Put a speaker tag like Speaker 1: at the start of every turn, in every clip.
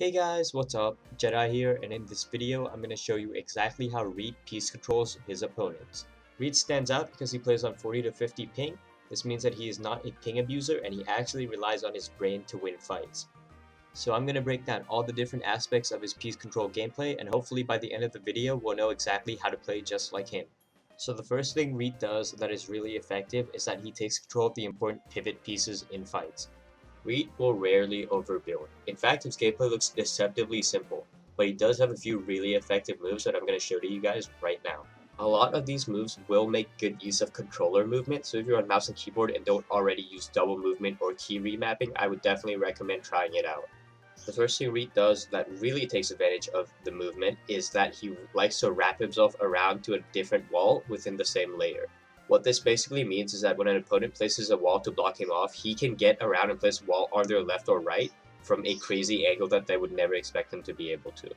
Speaker 1: Hey guys, what's up? Jedi here, and in this video I'm going to show you exactly how Reet piece controls his opponents. Reet stands out because he plays on 40 to 50 ping. This means that he is not a ping abuser and he actually relies on his brain to win fights. So I'm going to break down all the different aspects of his piece control gameplay, and hopefully by the end of the video we'll know exactly how to play just like him. So the first thing Reet does that is really effective is that he takes control of the important pivot pieces in fights. Reet will rarely overbuild. In fact, his gameplay looks deceptively simple, but he does have a few really effective moves that I'm going to show to you guys right now. A lot of these moves will make good use of controller movement, so if you're on mouse and keyboard and don't already use double movement or key remapping, I would definitely recommend trying it out. The first thing Reet does that really takes advantage of the movement is that he likes to wrap himself around to a different wall within the same layer. What this basically means is that when an opponent places a wall to block him off, he can get around and place a wall on their left or right from a crazy angle that they would never expect him to be able to.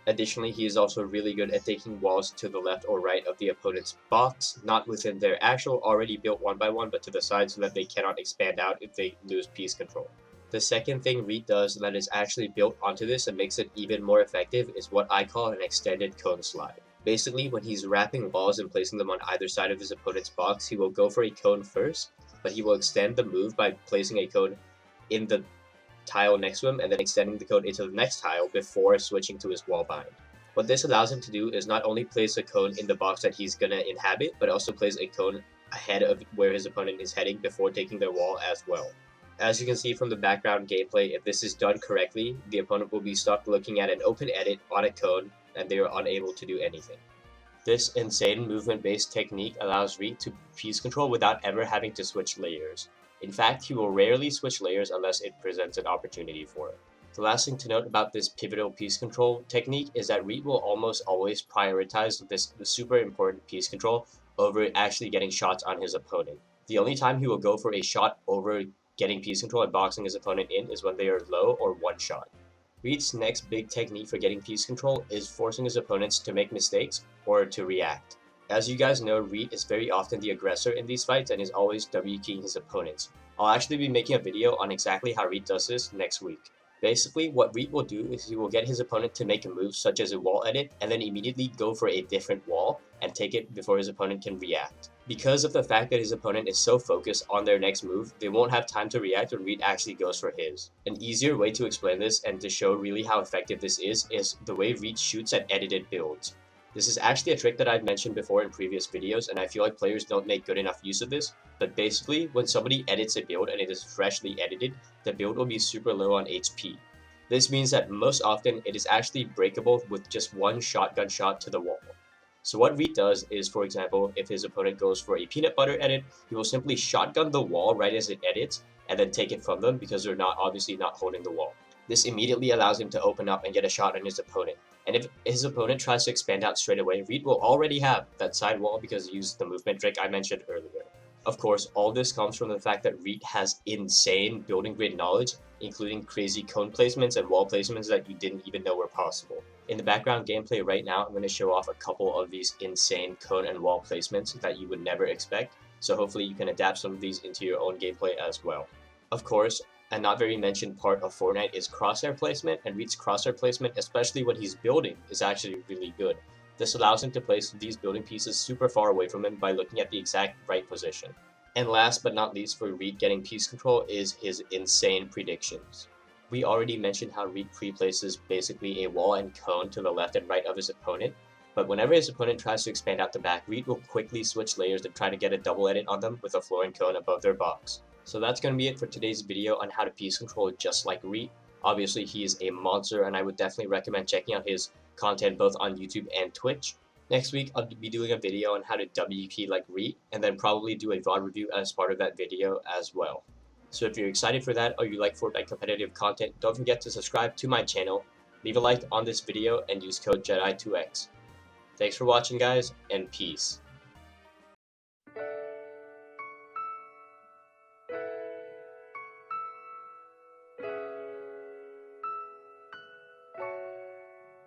Speaker 1: Additionally, he is also really good at taking walls to the left or right of the opponent's box, not within their actual already built 1x1, but to the side so that they cannot expand out if they lose piece control. The second thing Reet does that is actually built onto this and makes it even more effective is what I call an extended cone slide. Basically, when he's wrapping walls and placing them on either side of his opponent's box, he will go for a cone first, but he will extend the move by placing a cone in the tile next to him and then extending the cone into the next tile before switching to his wall bind. What this allows him to do is not only place a cone in the box that he's gonna inhabit, but also place a cone ahead of where his opponent is heading before taking their wall as well. As you can see from the background gameplay, if this is done correctly, the opponent will be stuck looking at an open edit on a cone and they are unable to do anything. This insane movement-based technique allows Reet to piece control without ever having to switch layers. In fact, he will rarely switch layers unless it presents an opportunity for it. The last thing to note about this pivotal piece control technique is that Reet will almost always prioritize the super important piece control over actually getting shots on his opponent. The only time he will go for a shot over getting piece control and boxing his opponent in is when they are low or one shot. Reet's next big technique for getting piece control is forcing his opponents to make mistakes or to react. As you guys know, Reet is very often the aggressor in these fights and is always W-keying his opponents. I'll actually be making a video on exactly how Reet does this next week. Basically, what Reet will do is he will get his opponent to make a move such as a wall edit and then immediately go for a different wall and take it before his opponent can react. Because of the fact that his opponent is so focused on their next move, they won't have time to react when Reet actually goes for his. An easier way to explain this and to show really how effective this is the way Reet shoots at edited builds. This is actually a trick that I've mentioned before in previous videos, and I feel like players don't make good enough use of this, but basically, when somebody edits a build and it is freshly edited, the build will be super low on HP. This means that most often it is actually breakable with just one shotgun shot to the wall. So what Reet does is, for example, if his opponent goes for a peanut butter edit, he will simply shotgun the wall right as it edits, and then take it from them because they're obviously not holding the wall. This immediately allows him to open up and get a shot on his opponent. And if his opponent tries to expand out straight away, Reet will already have that side wall because he used the movement trick I mentioned earlier. Of course, all this comes from the fact that Reet has insane building grid knowledge, including crazy cone placements and wall placements that you didn't even know were possible. In the background gameplay right now, I'm going to show off a couple of these insane cone and wall placements that you would never expect, so hopefully you can adapt some of these into your own gameplay as well. Of course, a not very mentioned part of Fortnite is crosshair placement, and Reet's crosshair placement, especially when he's building, is actually really good. This allows him to place these building pieces super far away from him by looking at the exact right position. And last but not least for Reet getting piece control is his insane predictions. We already mentioned how Reet pre-places basically a wall and cone to the left and right of his opponent, but whenever his opponent tries to expand out the back, Reet will quickly switch layers to try to get a double edit on them with a floor and cone above their box. So that's going to be it for today's video on how to piece control just like Reet. Obviously he is a monster and I would definitely recommend checking out his content both on YouTube and Twitch. Next week I'll be doing a video on how to WP like Reet and then probably do a VOD review as part of that video as well. So if you're excited for that or you like Fortnite competitive content, don't forget to subscribe to my channel, leave a like on this video, and use code JEDI2X. Thanks for watching guys, and peace.